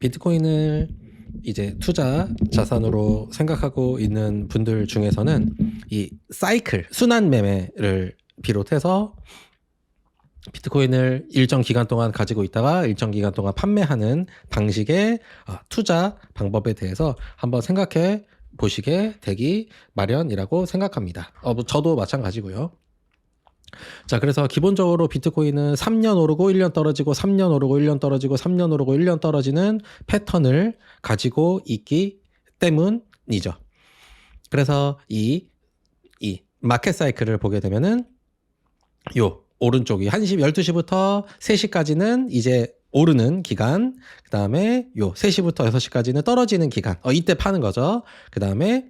비트코인을 이제 투자 자산으로 생각하고 있는 분들 중에서는 이 사이클, 순환 매매를 비롯해서 비트코인을 일정 기간 동안 가지고 있다가 일정 기간 동안 판매하는 방식의 투자 방법에 대해서 한번 생각해 보시게 되기 마련이라고 생각합니다. 뭐 저도 마찬가지고요. 자, 그래서 기본적으로 비트코인은 3년 오르고 1년 떨어지고 3년 오르고 1년 떨어지고 3년 오르고 1년 떨어지는 패턴을 가지고 있기 때문이죠. 그래서 이 마켓 사이클을 보게 되면은 요 오른쪽이 12시부터 3시까지는 이제 오르는 기간, 그 다음에 요 3시부터 6시까지는 떨어지는 기간, 이때 파는 거죠. 그 다음에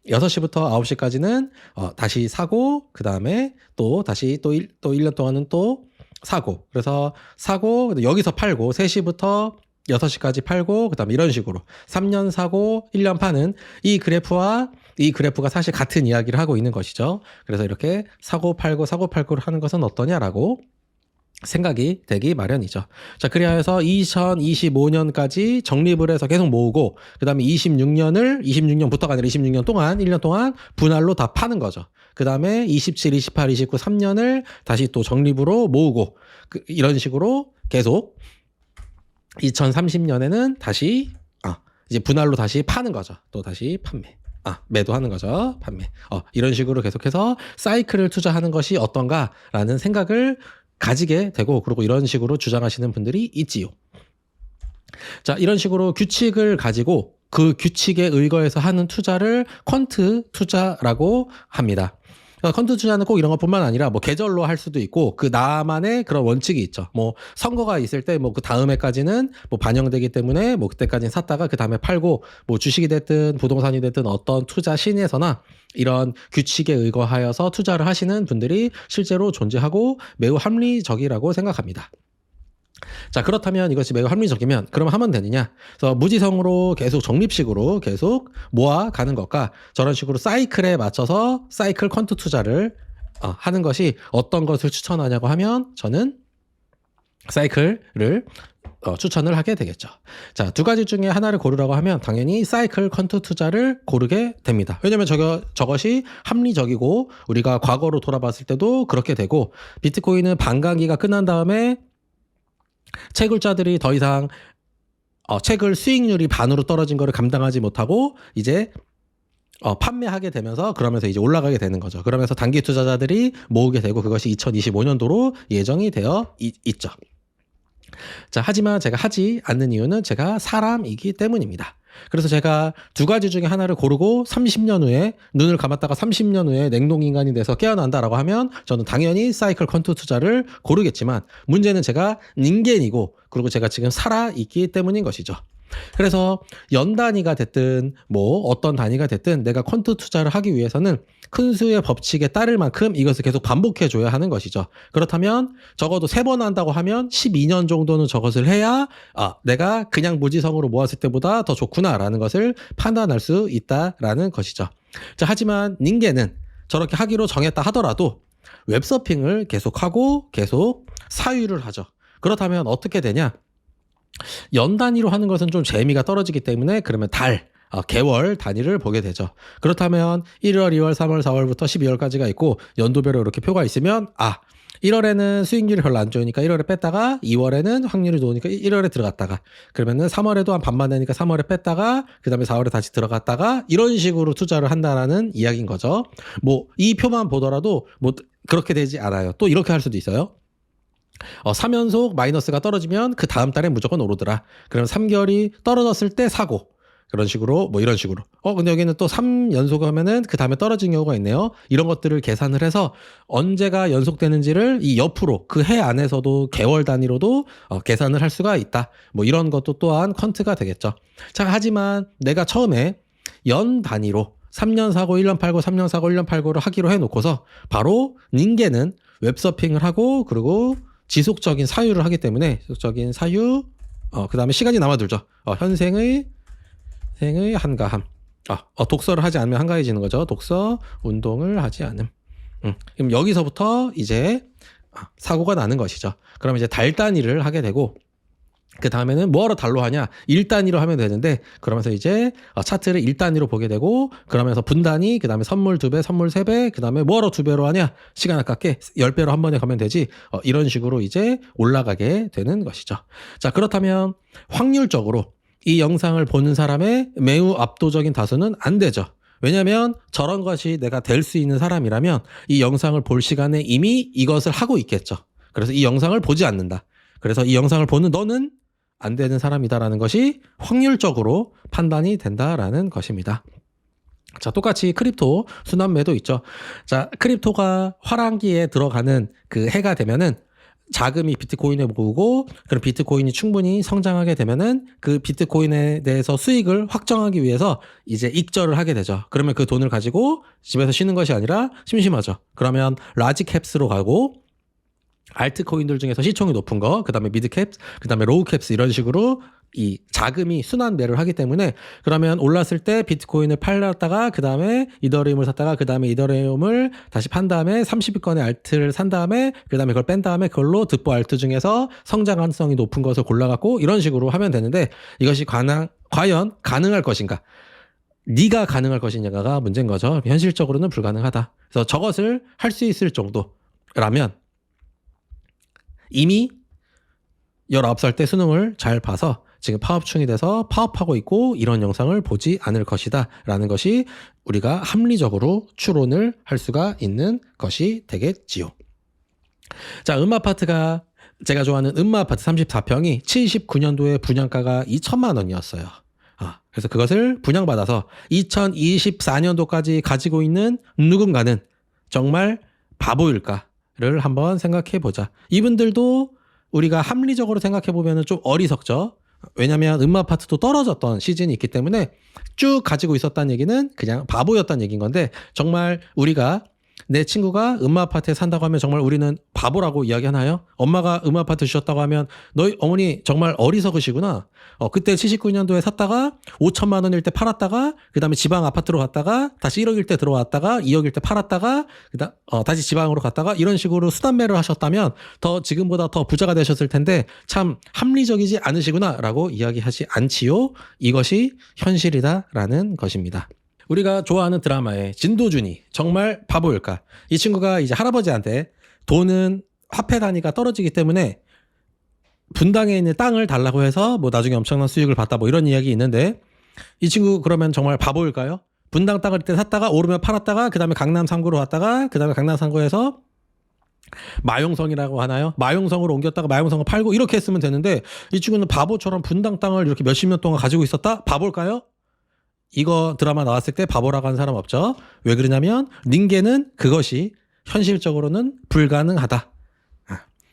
6시부터 9시까지는 다시 사고, 그 다음에 또 다시 또 1년 동안은 또 사고, 그래서 사고 여기서 팔고 3시부터 6시까지 팔고, 그 다음에 이런 식으로 3년 사고 1년 파는 이 그래프와 이 그래프가 사실 같은 이야기를 하고 있는 것이죠. 그래서 이렇게 사고 팔고 사고 팔고를 하는 것은 어떠냐라고 생각이 되기 마련이죠. 자, 그래야 해서 2025년까지 적립을 해서 계속 모으고, 그 다음에 26년부터가 아니라 26년 동안, 1년 동안 분할로 다 파는 거죠. 그 다음에 27, 28, 29, 3년을 다시 또 적립으로 모으고, 이런 식으로 계속 2030년에는 다시, 이제 분할로 다시 파는 거죠. 또 다시 판매. 매도하는 거죠. 판매. 이런 식으로 계속해서 사이클을 투자하는 것이 어떤가라는 생각을 가지게 되고, 그리고 이런 식으로 주장하시는 분들이 있지요. 자, 이런 식으로 규칙을 가지고 그 규칙에 의거해서 하는 투자를 퀀트 투자라고 합니다. 퀀트 투자는 꼭 이런 것뿐만 아니라 뭐 계절로 할 수도 있고, 그 나만의 그런 원칙이 있죠. 뭐 선거가 있을 때 뭐 그 다음 해까지는 뭐 반영되기 때문에 뭐 그때까지는 샀다가 그 다음에 팔고, 뭐 주식이 됐든 부동산이 됐든 어떤 투자 시내에서나 이런 규칙에 의거하여서 투자를 하시는 분들이 실제로 존재하고 매우 합리적이라고 생각합니다. 자, 그렇다면 이것이 매우 합리적이면 그럼 하면 되느냐? 그래서 무지성으로 계속 적립식으로 계속 모아가는 것과 저런 식으로 사이클에 맞춰서 사이클 퀀트 투자를 하는 것이 어떤 것을 추천하냐고 하면 저는 사이클을 추천을 하게 되겠죠. 자, 두 가지 중에 하나를 고르라고 하면 당연히 사이클 퀀트 투자를 고르게 됩니다. 왜냐면 저것이 합리적이고 우리가 과거로 돌아봤을 때도 그렇게 되고, 비트코인은 반감기가 끝난 다음에 채굴자들이 더 이상 채굴 수익률이 반으로 떨어진 거를 감당하지 못하고 이제 판매하게 되면서, 그러면서 이제 올라가게 되는 거죠. 그러면서 단기 투자자들이 모으게 되고, 그것이 2025년도로 예정이 되어 있죠. 자, 하지만 제가 하지 않는 이유는 제가 사람이기 때문입니다. 그래서 제가 두 가지 중에 하나를 고르고 30년 후에 눈을 감았다가 30년 후에 냉동인간이 돼서 깨어난다라고 하면 저는 당연히 사이클 퀀트 투자를 고르겠지만, 문제는 제가 닌겐이고, 그리고 제가 지금 살아있기 때문인 것이죠. 그래서 연 단위가 됐든 뭐 어떤 단위가 됐든 내가 퀀트 투자를 하기 위해서는 큰 수의 법칙에 따를 만큼 이것을 계속 반복해 줘야 하는 것이죠. 그렇다면 적어도 3번 한다고 하면 12년 정도는 저것을 해야 내가 그냥 무지성으로 모았을 때보다 더 좋구나라는 것을 판단할 수 있다라는 것이죠. 자, 하지만 닌겐은 저렇게 하기로 정했다 하더라도 웹서핑을 계속하고 계속 사유를 하죠. 그렇다면 어떻게 되냐? 연 단위로 하는 것은 좀 재미가 떨어지기 때문에 그러면 개월 단위를 보게 되죠. 그렇다면 1월, 2월, 3월, 4월부터 12월까지가 있고 연도별로 이렇게 표가 있으면 1월에는 수익률이 별로 안 좋으니까 1월에 뺐다가, 2월에는 확률이 좋으니까 1월에 들어갔다가, 그러면은 3월에도 한 반만 되니까 3월에 뺐다가, 그 다음에 4월에 다시 들어갔다가, 이런 식으로 투자를 한다라는 이야기인 거죠. 뭐 이 표만 보더라도 뭐 그렇게 되지 않아요. 또 이렇게 할 수도 있어요. 3연속 마이너스가 떨어지면 그 다음 달에 무조건 오르더라. 그럼 3개월이 떨어졌을 때 사고, 그런 식으로 뭐 이런 식으로. 근데 여기는 또 3연속 하면은 그 다음에 떨어진 경우가 있네요. 이런 것들을 계산을 해서 언제가 연속되는지를 이 옆으로 그 해 안에서도 개월 단위로도 계산을 할 수가 있다. 뭐 이런 것도 또한 퀀트가 되겠죠. 자, 하지만 내가 처음에 연 단위로 3년 사고 1년 팔고 3년 사고 1년 팔고를 하기로 해놓고서 바로 닌겐은 웹서핑을 하고, 그리고 지속적인 사유를 하기 때문에 지속적인 사유, 그 다음에 시간이 남아들죠. 현생의 한가함. 독서를 하지 않으면 한가해지는 거죠. 독서, 운동을 하지 않음. 그럼 여기서부터 이제 사고가 나는 것이죠. 그럼 이제 달 단위를 하게 되고, 그 다음에는 뭐하러 달로 하냐? 1단위로 하면 되는데 그러면서 이제 차트를 1단위로 보게 되고 그러면서 분단위, 그 다음에 선물 2배, 선물 3배, 그 다음에 뭐하러 2배로 하냐? 시간 아깝게 10배로 한 번에 가면 되지. 이런 식으로 이제 올라가게 되는 것이죠. 자, 그렇다면 확률적으로 이 영상을 보는 사람의 매우 압도적인 다수는 안 되죠. 왜냐하면 저런 것이 내가 될 수 있는 사람이라면 이 영상을 볼 시간에 이미 이것을 하고 있겠죠. 그래서 이 영상을 보지 않는다. 그래서 이 영상을 보는 너는 안 되는 사람이다라는 것이 확률적으로 판단이 된다라는 것입니다. 자, 똑같이 크립토 순환매도 있죠. 자, 크립토가 화랑기에 들어가는 그 해가 되면은 자금이 비트코인에 모으고 그럼 비트코인이 충분히 성장하게 되면은 그 비트코인에 대해서 수익을 확정하기 위해서 이제 익절을 하게 되죠. 그러면 그 돈을 가지고 집에서 쉬는 것이 아니라 심심하죠. 그러면 라지 캡스로 가고 알트코인들 중에서 시총이 높은 거, 그 다음에 미드캡, 그 다음에 로우캡스 이런 식으로 이 자금이 순환매를 하기 때문에 그러면 올랐을 때 비트코인을 팔았다가 그 다음에 이더리움을 샀다가 그 다음에 이더리움을 다시 판 다음에 30위권의 알트를 산 다음에 그 다음에 그걸 뺀 다음에 그걸로 득보 알트 중에서 성장 가능성이 높은 것을 골라갖고 이런 식으로 하면 되는데 이것이 과연 가능할 것인가? 네가 가능할 것이냐가 문제인 거죠. 현실적으로는 불가능하다. 그래서 저것을 할 수 있을 정도라면 이미 19살 때 수능을 잘 봐서 지금 파업충이 돼서 파업하고 있고 이런 영상을 보지 않을 것이다 라는 것이 우리가 합리적으로 추론을 할 수가 있는 것이 되겠지요. 자, 음아파트가 제가 좋아하는 음아파트 34평이 79년도에 분양가가 2천만 원이었어요. 그래서 그것을 분양받아서 2024년도까지 가지고 있는 누군가는 정말 바보일까를 한번 생각해 보자. 이분들도 우리가 합리적으로 생각해 보면 좀 어리석죠. 왜냐하면 음아파트도 떨어졌던 시즌이 있기 때문에 쭉 가지고 있었다는 얘기는 그냥 바보였다는 얘기인 건데 정말 우리가 내 친구가 음아파트에 산다고 하면 정말 우리는 바보라고 이야기하나요? 엄마가 음아파트 주셨다고 하면 너희 어머니 정말 어리석으시구나. 그때 79년도에 샀다가 5천만 원일 때 팔았다가 그 다음에 지방 아파트로 갔다가 다시 1억일 때 들어왔다가 2억일 때 팔았다가 다시 지방으로 갔다가 이런 식으로 수단매를 하셨다면 더 지금보다 더 부자가 되셨을 텐데 참 합리적이지 않으시구나 라고 이야기하지 않지요. 이것이 현실이다라는 것입니다. 우리가 좋아하는 드라마의 진도준이 정말 바보일까? 이 친구가 이제 할아버지한테 돈은 화폐 단위가 떨어지기 때문에 분당에 있는 땅을 달라고 해서 뭐 나중에 엄청난 수익을 봤다 뭐 이런 이야기 있는데 이 친구 그러면 정말 바보일까요? 분당 땅을 이때 샀다가 오르면 팔았다가 그 다음에 강남 3구로 왔다가 그 다음에 강남 3구에서 마용성이라고 하나요? 마용성으로 옮겼다가 마용성을 팔고 이렇게 했으면 되는데 이 친구는 바보처럼 분당 땅을 이렇게 몇십 년 동안 가지고 있었다? 바보일까요? 이거 드라마 나왔을 때 바보라고 하는 사람 없죠. 왜 그러냐면 닌게는 그것이 현실적으로는 불가능하다.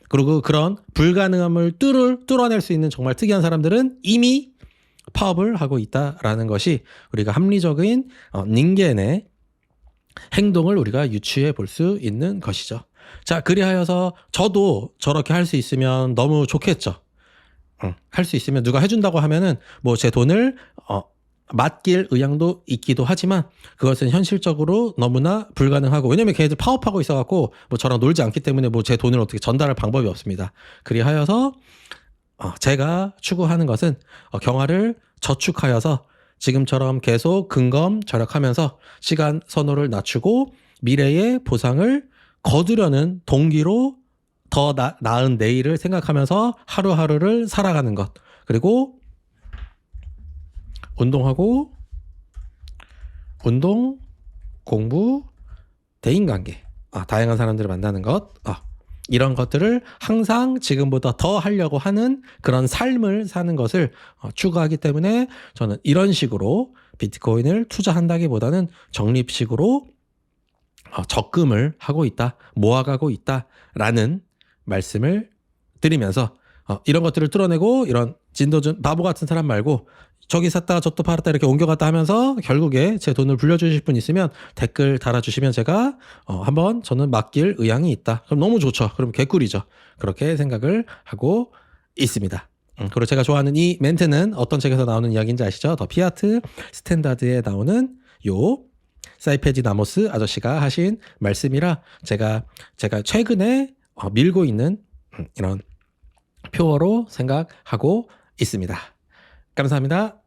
그리고 그런 불가능함을 뚫어낼 수 있는 정말 특이한 사람들은 이미 파업을 하고 있다라는 것이 우리가 합리적인 닌겐의 행동을 우리가 유추해 볼 수 있는 것이죠. 자, 그리하여서 저도 저렇게 할 수 있으면 너무 좋겠죠. 할 수 있으면 누가 해준다고 하면은 뭐 제 돈을 맡길 의향도 있기도 하지만 그것은 현실적으로 너무나 불가능하고 왜냐면 걔네들 파업하고 있어갖고 뭐 저랑 놀지 않기 때문에 뭐 제 돈을 어떻게 전달할 방법이 없습니다. 그리하여서 제가 추구하는 것은 경화를 저축하여서 지금처럼 계속 근검 절약하면서 시간 선호를 낮추고 미래의 보상을 거두려는 동기로 더 나은 내일을 생각하면서 하루하루를 살아가는 것 그리고 운동하고 운동, 공부, 대인관계 다양한 사람들을 만나는 것 이런 것들을 항상 지금보다 더 하려고 하는 그런 삶을 사는 것을 추구하기 때문에 저는 이런 식으로 비트코인을 투자한다기보다는 적립식으로 적금을 하고 있다, 모아가고 있다라는 말씀을 드리면서 이런 것들을 뚫어내고 이런 진도준 바보 같은 사람 말고 저기 샀다가 저또 팔았다 이렇게 옮겨갔다 하면서 결국에 제 돈을 불려주실 분 있으면 댓글 달아주시면 제가 한번 저는 맡길 의향이 있다. 그럼 너무 좋죠. 그럼 개꿀이죠. 그렇게 생각을 하고 있습니다. 그리고 제가 좋아하는 이 멘트는 어떤 책에서 나오는 이야기인지 아시죠? 더 피아트 스탠다드에 나오는 요 사이페지 나모스 아저씨가 하신 말씀이라 제가 최근에 밀고 있는 이런 표어로 생각하고 있습니다. 감사합니다.